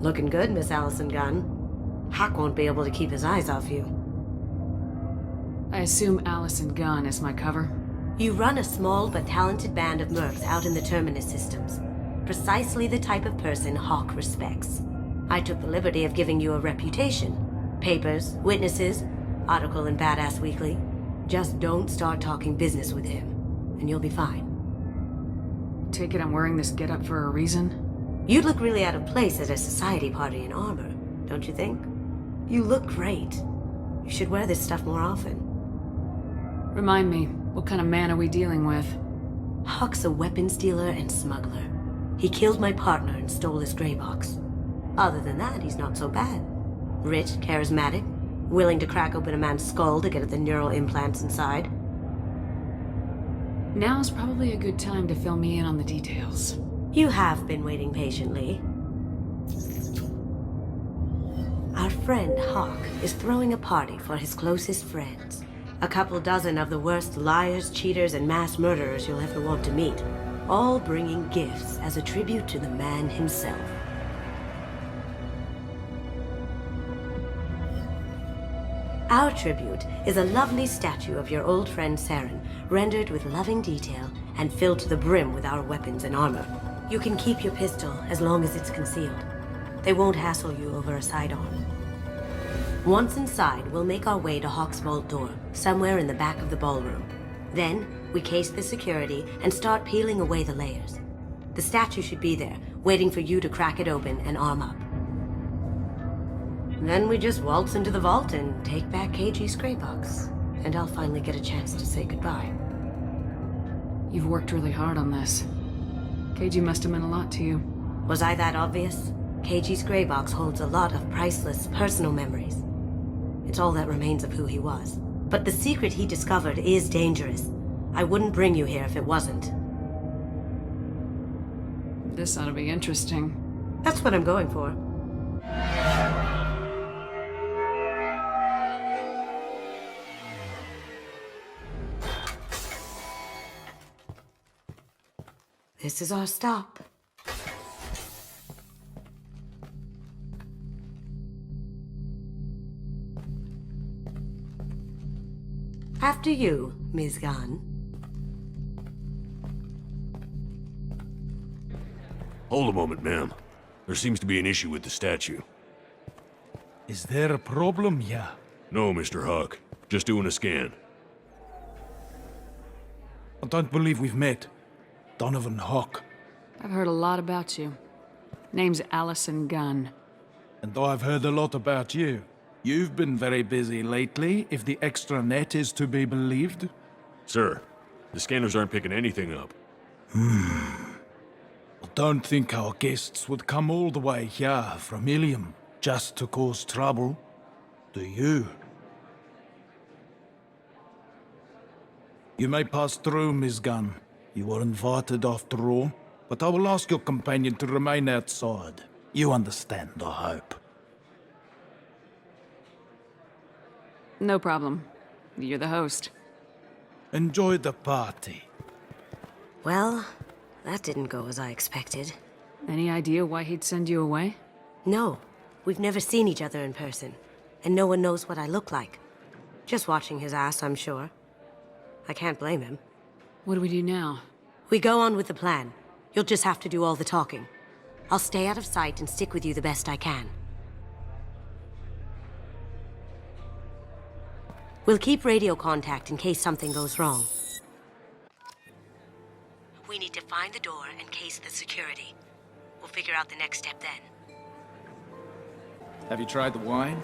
Looking good, Miss Allison Gunn. Hawk won't be able to keep his eyes off you. I assume Allison Gunn is my cover? You run a small but talented band of mercs out in the Terminus systems. Precisely the type of person Hawk respects. I took the liberty of giving you a reputation. Papers, witnesses, article in Badass Weekly. Just don't start talking business with him, and you'll be fine. Take it I'm wearing this getup for a reason? You'd look really out of place at a society party in armor, don't you think? You look great. You should wear this stuff more often. Remind me, what kind of man are we dealing with? Hawk's a weapons dealer and smuggler. He killed my partner and stole his gray box. Other than that, he's not so bad. Rich, charismatic, willing to crack open a man's skull to get at the neural implants inside. Now's probably a good time to fill me in on the details. You have been waiting patiently. Our friend Hawk is throwing a party for his closest friends. A couple dozen of the worst liars, cheaters, and mass murderers you'll ever want to meet. All bringing gifts as a tribute to the man himself. Our tribute is a lovely statue of your old friend Saren, rendered with loving detail and filled to the brim with our weapons and armor. You can keep your pistol as long as it's concealed. They won't hassle you over a sidearm. Once inside, we'll make our way to Hawk's vault door, somewhere in the back of the ballroom. Then, we case the security and start peeling away the layers. The statue should be there, waiting for you to crack it open and arm up. Then we just waltz into the vault and take back KG's gray box. And I'll finally get a chance to say goodbye. You've worked really hard on this. KG must have meant a lot to you. Was I that obvious? KG's gray box holds a lot of priceless personal memories. It's all that remains of who he was. But the secret he discovered is dangerous. I wouldn't bring you here if it wasn't. This ought to be interesting. That's what I'm going for. This is our stop. After you, Ms. Gunn. Hold a moment, ma'am. There seems to be an issue with the statue. Is there a problem here? No, Mr. Hawk. Just doing a scan. I don't believe we've met. Donovan Hawk. I've heard a lot about you. Name's Allison Gunn. And I've heard a lot about you. You've been very busy lately, if the extranet is to be believed. Sir, the scanners aren't picking anything up. I don't think our guests would come all the way here from Ilium just to cause trouble. Do you? You may pass through, Miss Gunn. You were invited after all, but I will ask your companion to remain outside. You understand, I hope. No problem. You're the host. Enjoy the party. Well, that didn't go as I expected. Any idea why he'd send you away? No, we've never seen each other in person, and no one knows what I look like. Just watching his ass, I'm sure. I can't blame him. What do we do now? We go on with the plan. You'll just have to do all the talking. I'll stay out of sight and stick with you the best I can. We'll keep radio contact in case something goes wrong. We need to find the door and case the security. We'll figure out the next step then. Have you tried the wine?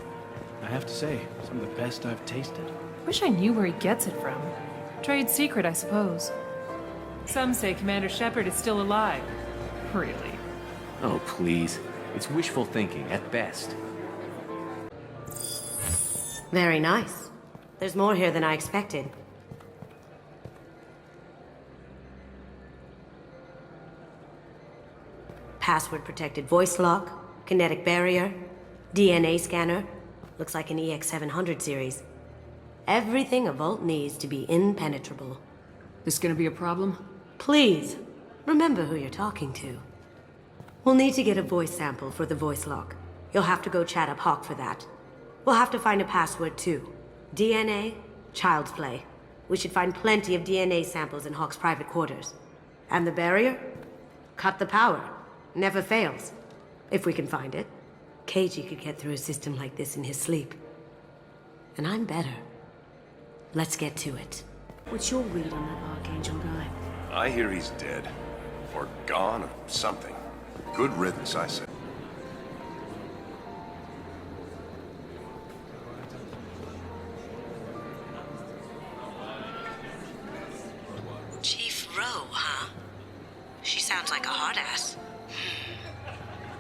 I have to say, some of the best I've tasted. Wish I knew where he gets it from. Trade secret, I suppose. Some say Commander Shepard is still alive. Really? Oh, please. It's wishful thinking, at best. Very nice. There's more here than I expected. Password-protected voice lock, kinetic barrier, DNA scanner. Looks like an EX700 series. Everything a vault needs to be impenetrable. This gonna be a problem? Please, remember who you're talking to. We'll need to get a voice sample for the voice lock. You'll have to go chat up Hawk for that. We'll have to find a password too. DNA? Child's play. We should find plenty of DNA samples in Hawk's private quarters. And the barrier? Cut the power. Never fails. If we can find it. KG could get through a system like this in his sleep. And I'm better. Let's get to it. What's your read on that Archangel guy? I hear he's dead. Or gone, or something. Good riddance, I say. Chief Rowe, huh? She sounds like a hard ass.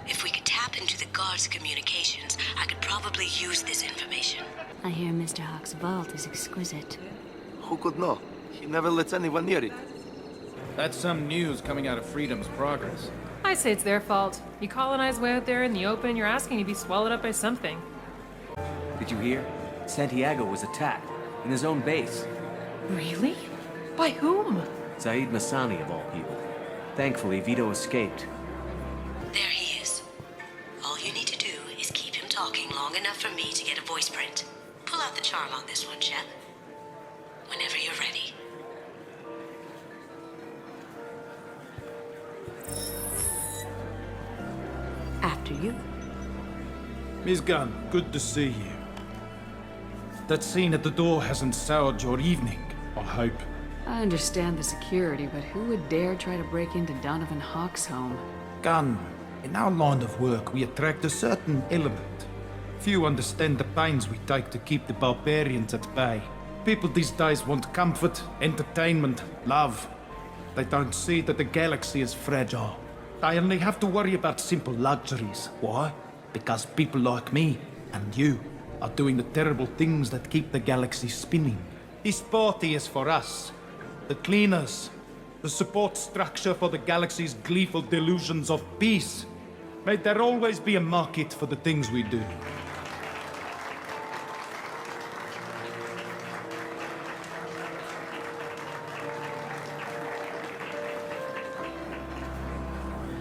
If we could tap into the guard's communications, I could probably use this information. I hear Mr. Hawk's vault is exquisite. Who could know? He never lets anyone near it. That's some news coming out of Freedom's Progress. I say it's their fault. You colonize way out there in the open, you're asking to be swallowed up by something. Did you hear? Santiago was attacked, in his own base. Really? By whom? Zaid Masani, of all people. Thankfully, Vito escaped. There he is. All you need to do is keep him talking long enough for me to get a voice print. Pull out the charm on this one, Shep. Whenever you're ready. After you. Miss Gunn, good to see you. That scene at the door hasn't soured your evening, I hope. I understand the security, but who would dare try to break into Donovan Hawk's home? Gunn, in our line of work, we attract a certain element. Few understand the pains we take to keep the barbarians at bay. People these days want comfort, entertainment, love. They don't see that the galaxy is fragile. They only have to worry about simple luxuries. Why? Because people like me and you are doing the terrible things that keep the galaxy spinning. This party is for us, the cleaners, the support structure for the galaxy's gleeful delusions of peace. May there always be a market for the things we do.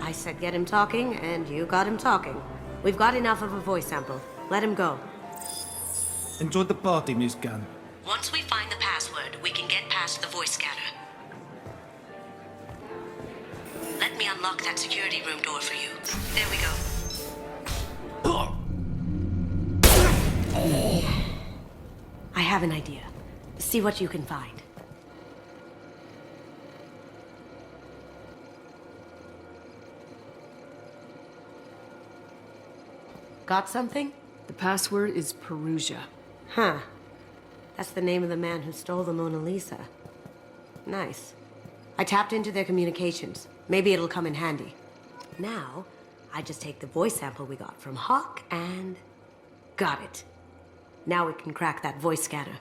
I said get him talking, and you got him talking. We've got enough of a voice sample. Let him go. Enjoy the party, Miss Gunn. Once we find the password, we can get past the voice scanner. Let me unlock that security room door for you. There we go. I have an idea. See what you can find. Got something? The password is Perugia. Huh. That's the name of the man who stole the Mona Lisa. Nice. I tapped into their communications. Maybe it'll come in handy. Now, I just take the voice sample we got from Hawk and... got it. Now we can crack that voice scanner.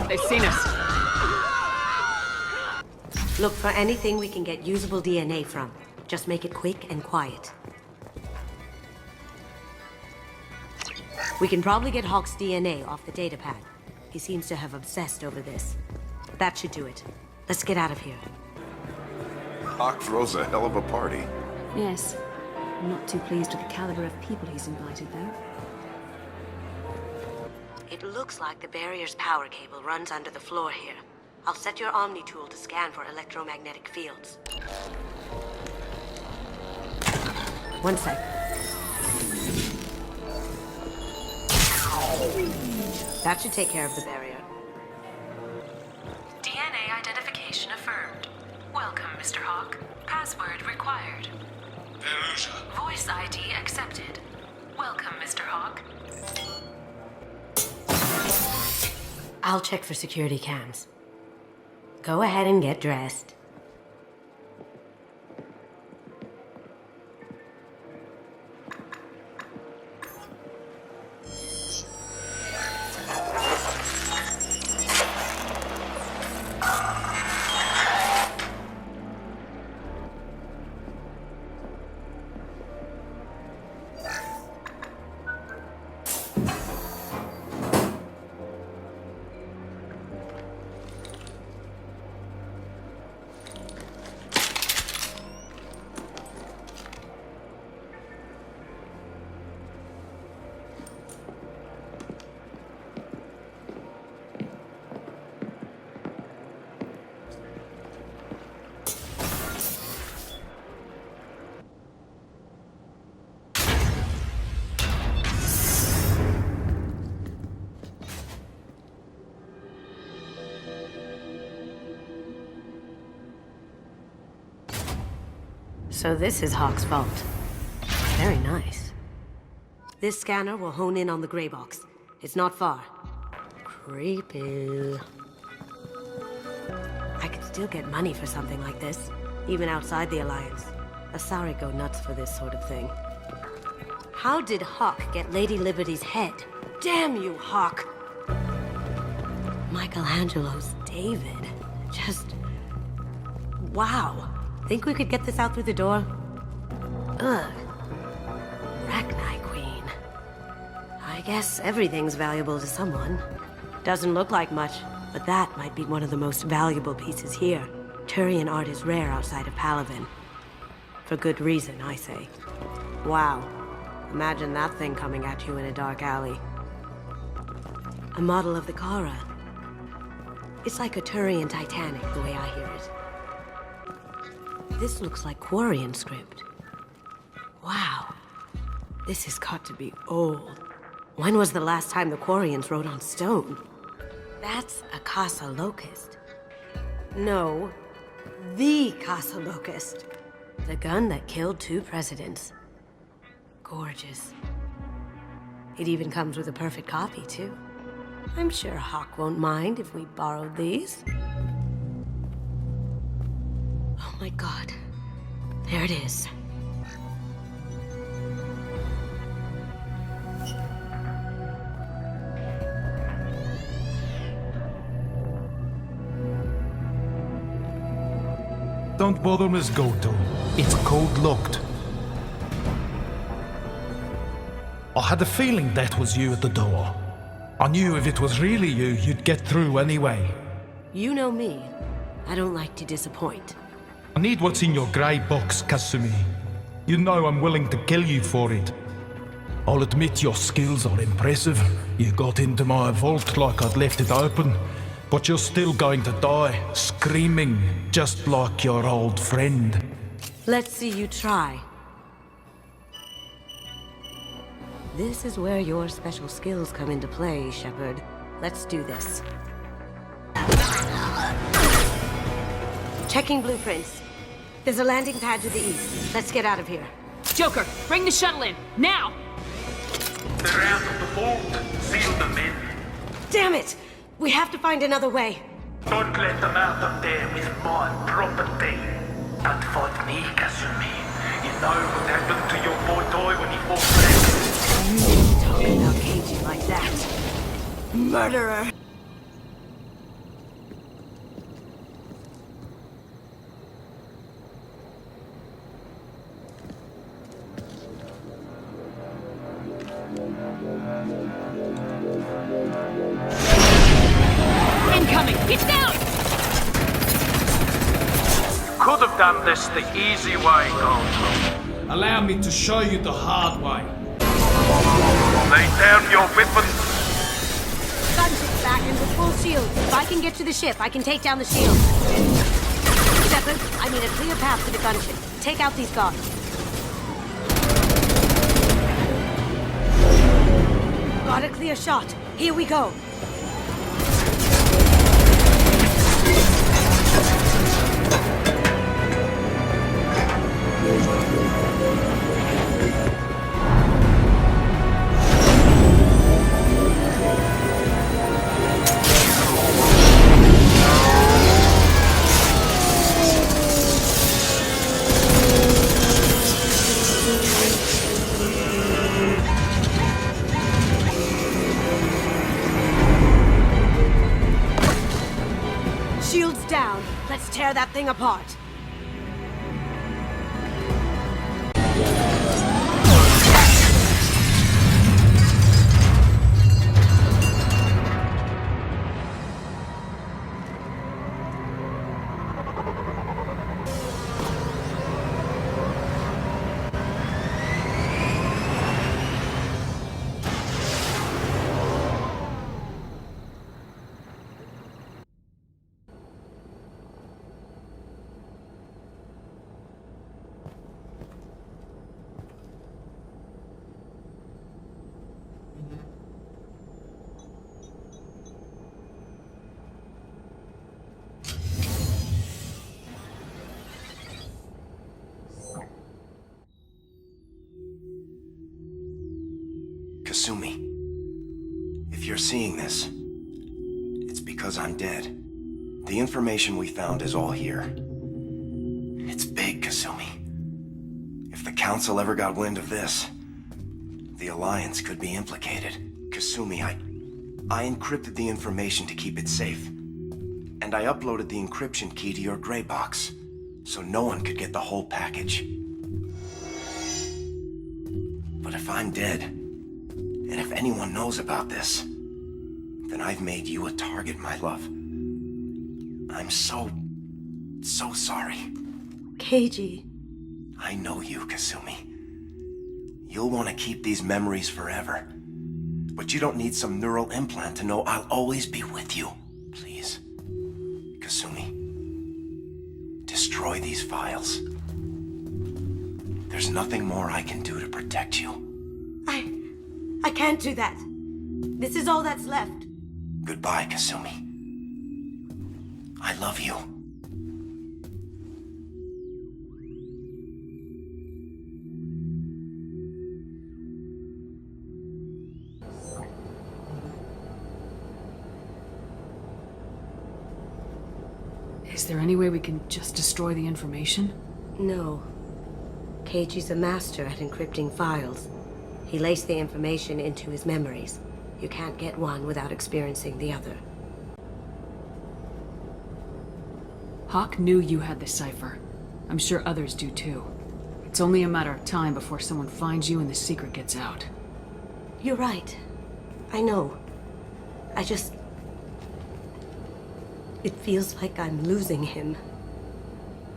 They've seen us. Look for anything we can get usable DNA from. Just make it quick and quiet. We can probably get Hawk's DNA off the datapad. He seems to have obsessed over this. That should do it. Let's get out of here. Hawk throws a hell of a party. Yes. I'm not too pleased with the caliber of people he's invited, though. It looks like the barrier's power cable runs under the floor here. I'll set your Omni tool to scan for electromagnetic fields. One sec. That should take care of the barrier. DNA identification affirmed. Welcome, Mr. Hawk. Password required. Perugia. Voice ID accepted. Welcome, Mr. Hawk. I'll check for security cams. Go ahead and get dressed. So this is Hawk's vault. Very nice. This scanner will hone in on the gray box. It's not far. Creepy. I could still get money for something like this, even outside the Alliance. Asari go nuts for this sort of thing. How did Hawk get Lady Liberty's head? Damn you, Hawk! Michelangelo's David. Just... wow. Think we could get this out through the door? Ugh. Rachni Queen. I guess everything's valuable to someone. Doesn't look like much, but that might be one of the most valuable pieces here. Turian art is rare outside of Palaven. For good reason, I say. Wow. Imagine that thing coming at you in a dark alley. A model of the Kara. It's like a Turian Titanic, the way I hear it. This looks like Quarian script. Wow. This has got to be old. When was the last time the Quarians wrote on stone? That's a Casa Locust. No, the Casa Locust. The gun that killed 2 presidents. Gorgeous. It even comes with a perfect copy, too. I'm sure Hawk won't mind if we borrowed these. Oh my god. There it is. Don't bother, Miss Goto. It's code locked. I had a feeling that was you at the door. I knew if it was really you, you'd get through anyway. You know me. I don't like to disappoint. I need what's in your grey box, Kasumi. You know I'm willing to kill you for it. I'll admit your skills are impressive. You got into my vault like I'd left it open, but you're still going to die, screaming, just like your old friend. Let's see you try. This is where your special skills come into play, Shepard. Let's do this. Checking blueprints. There's a landing pad to the east. Let's get out of here. Joker, bring the shuttle in, now! They're out of the vault. Seal them in. Damn it! We have to find another way. Don't let them out of there with my property. Don't fight me, Kasumi. You know what happened to your boy toy when he fought back? You didn't talk about Keiji like that. Murderer! Incoming! Get down! Could have done this the easy way, Gold. Allow me to show you the hard way. Lay down your weapons. Gunship's back and with full shield. If I can get to the ship, I can take down the shield. Shepard, I need a clear path to the gunship. Take out these guards. Got a clear shot. Here we go. Shields down. Let's tear that thing apart. Kasumi, if you're seeing this, it's because I'm dead. The information we found is all here. It's big, Kasumi. If the Council ever got wind of this, the Alliance could be implicated. Kasumi, I encrypted the information to keep it safe. And I uploaded the encryption key to your gray box, so no one could get the whole package. But if I'm dead, and if anyone knows about this, then I've made you a target, my love. I'm so sorry. Keiji. I know you, Kasumi. You'll want to keep these memories forever. But you don't need some neural implant to know I'll always be with you. Please. Kasumi. Destroy these files. There's nothing more I can do to protect you. I can't do that. This is all that's left. Goodbye, Kasumi. I love you. Is there any way we can just destroy the information? No. Keiji's a master at encrypting files. He laced the information into his memories. You can't get one without experiencing the other. Hawk knew you had the cipher. I'm sure others do too. It's only a matter of time before someone finds you and the secret gets out. You're right. I know. It feels like I'm losing him.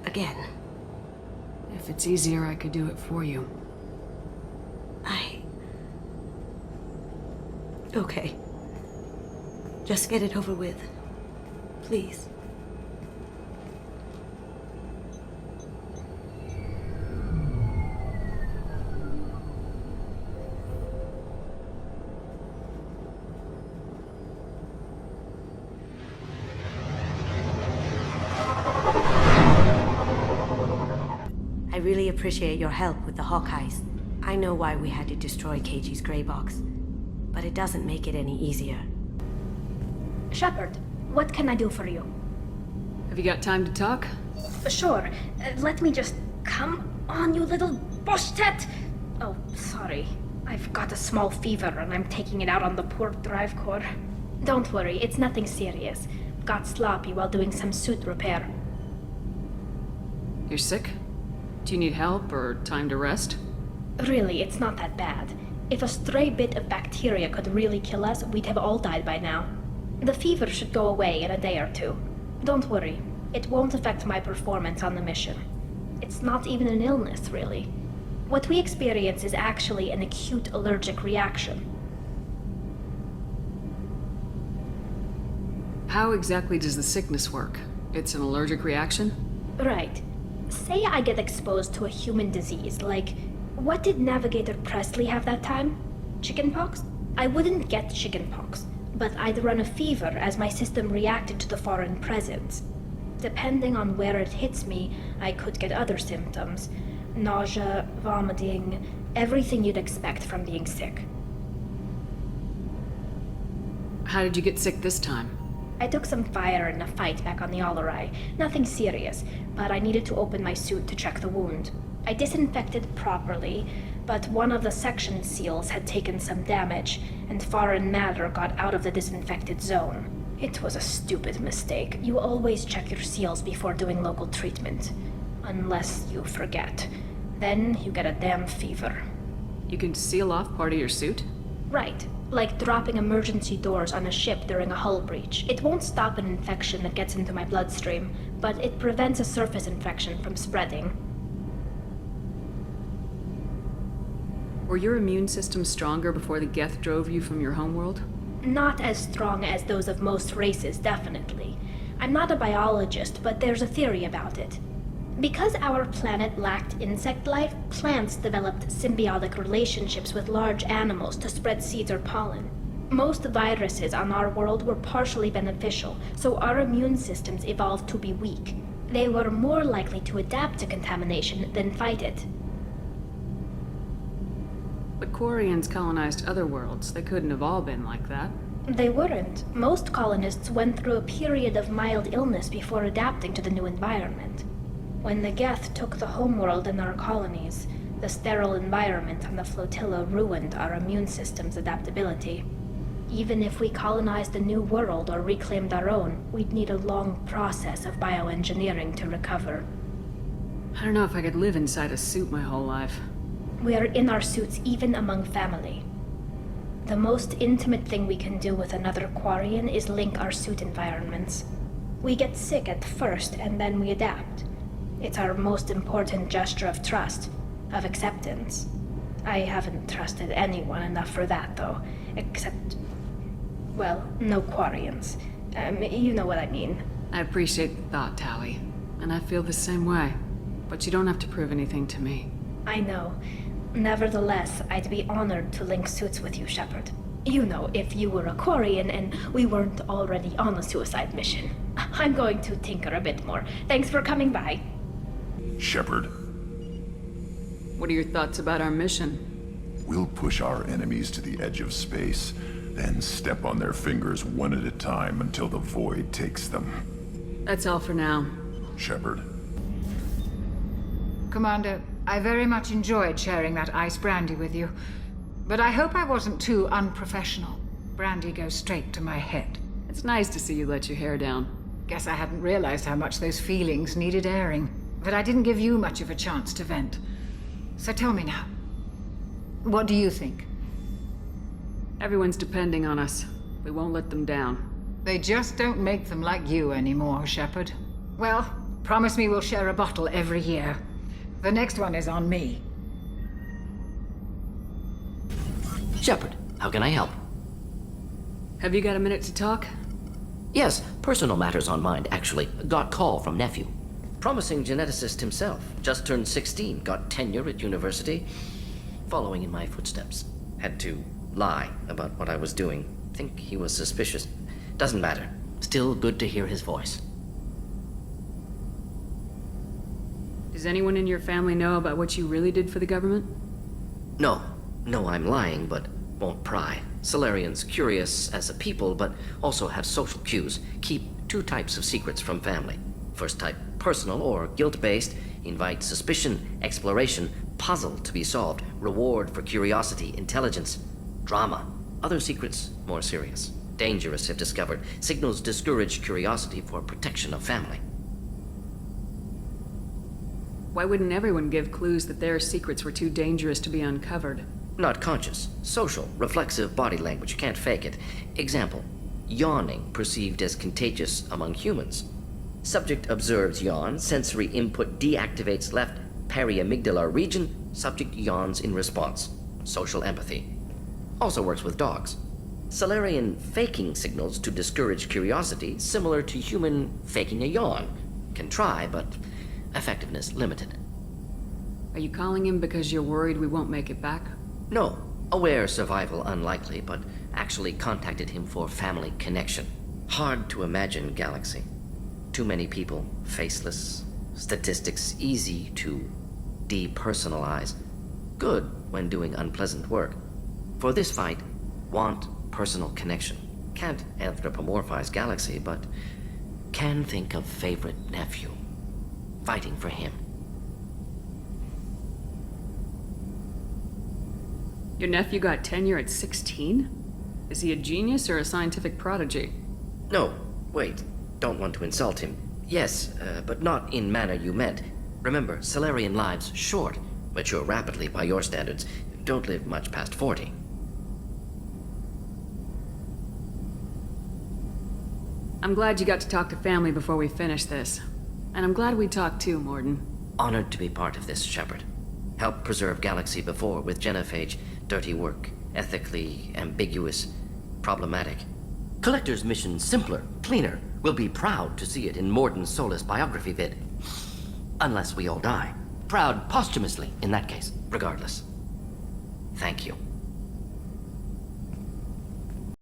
Again. If it's easier, I could do it for you. Okay. Just get it over with. Please. I really appreciate your help with the Hawkeyes. I know why we had to destroy Keiji's gray box, but it doesn't make it any easier. Shepard, what can I do for you? Have you got time to talk? Sure. Let me just... Come on, you little boshtet! Oh, sorry. I've got a small fever and I'm taking it out on the poor drive core. Don't worry, it's nothing serious. Got sloppy while doing some suit repair. You're sick? Do you need help or time to rest? Really, it's not that bad. If a stray bit of bacteria could really kill us, we'd have all died by now. The fever should go away in a day or two. Don't worry, it won't affect my performance on the mission. It's not even an illness, really. What we experience is actually an acute allergic reaction. How exactly does the sickness work? It's an allergic reaction? Right. Say I get exposed to a human disease, like... What did Navigator Presley have that time? Chickenpox? I wouldn't get chickenpox, but I'd run a fever as my system reacted to the foreign presence. Depending on where it hits me, I could get other symptoms. Nausea, vomiting, everything you'd expect from being sick. How did you get sick this time? I took some fire in a fight back on the Allerai. Nothing serious, but I needed to open my suit to check the wound. I disinfected properly, but one of the section seals had taken some damage, and foreign matter got out of the disinfected zone. It was a stupid mistake. You always check your seals before doing local treatment. Unless you forget. Then you get a damn fever. You can seal off part of your suit? Right. Like dropping emergency doors on a ship during a hull breach. It won't stop an infection that gets into my bloodstream, but it prevents a surface infection from spreading. Were your immune system stronger before the Geth drove you from your homeworld? Not as strong as those of most races, definitely. I'm not a biologist, but there's a theory about it. Because our planet lacked insect life, plants developed symbiotic relationships with large animals to spread seeds or pollen. Most viruses on our world were partially beneficial, so our immune systems evolved to be weak. They were more likely to adapt to contamination than fight it. But Quarians colonized other worlds. They couldn't have all been like that. They weren't. Most colonists went through a period of mild illness before adapting to the new environment. When the Geth took the homeworld in our colonies, the sterile environment on the flotilla ruined our immune system's adaptability. Even if we colonized a new world or reclaimed our own, we'd need a long process of bioengineering to recover. I don't know if I could live inside a suit my whole life. We are in our suits even among family. The most intimate thing we can do with another Quarian is link our suit environments. We get sick at first and then we adapt. It's our most important gesture of trust, of acceptance. I haven't trusted anyone enough for that, though, except, well, no Quarians. You know what I mean. I appreciate the thought, Tally, and I feel the same way. But you don't have to prove anything to me. I know. Nevertheless, I'd be honored to link suits with you, Shepard. You know, if you were a Quarian and we weren't already on a suicide mission. I'm going to tinker a bit more. Thanks for coming by. Shepard. What are your thoughts about our mission? We'll push our enemies to the edge of space, then step on their fingers one at a time until the void takes them. That's all for now. Shepard. Commander, I very much enjoyed sharing that ice brandy with you. But I hope I wasn't too unprofessional. Brandy goes straight to my head. It's nice to see you let your hair down. Guess I hadn't realized how much those feelings needed airing. But I didn't give you much of a chance to vent. So tell me now. What do you think? Everyone's depending on us. We won't let them down. They just don't make them like you anymore, Shepard. Well, promise me we'll share a bottle every year. The next one is on me. Shepard, how can I help? Have you got a minute to talk? Yes, personal matters on mind, actually. Got call from nephew. Promising geneticist himself. Just turned 16, got tenure at university. Following in my footsteps. Had to lie about what I was doing. Think he was suspicious. Doesn't matter. Still good to hear his voice. Does anyone in your family know about what you really did for the government? No. No, I'm lying, but won't pry. Solarians curious as a people, but also have social cues. Keep two types of secrets from family. First type, personal or guilt-based, invite suspicion, exploration, puzzle to be solved, reward for curiosity, intelligence, drama. Other secrets, more serious. Dangerous if discovered. Signals discourage curiosity for protection of family. Why wouldn't everyone give clues that their secrets were too dangerous to be uncovered? Not conscious. Social, reflexive body language, can't fake it. Example, yawning perceived as contagious among humans. Subject observes yawn, sensory input deactivates left periamygdalar region, subject yawns in response. Social empathy. Also works with dogs. Solarian faking signals to discourage curiosity, similar to human faking a yawn. Can try, but effectiveness limited. Are you calling him because you're worried we won't make it back? No. Aware survival unlikely, but actually contacted him for family connection. Hard to imagine galaxy. Too many people, faceless. Statistics easy to depersonalize. Good when doing unpleasant work. For this fight, want personal connection. Can't anthropomorphize galaxy, but can think of favorite nephew. Fighting for him. Your nephew got tenure at 16? Is he a genius or a scientific prodigy? No, wait. Don't want to insult him. Yes, but not in manner you meant. Remember, Solarian lives short. Mature rapidly by your standards. Don't live much past 40. I'm glad you got to talk to family before we finish this. And I'm glad we talked too, Morden. Honored to be part of this, Shepard. Helped preserve Galaxy before with genophage. Dirty work. Ethically ambiguous. Problematic. Collector's mission simpler, cleaner. We'll be proud to see it in Morden's Solus biography vid. Unless we all die. Proud posthumously, in that case. Regardless. Thank you.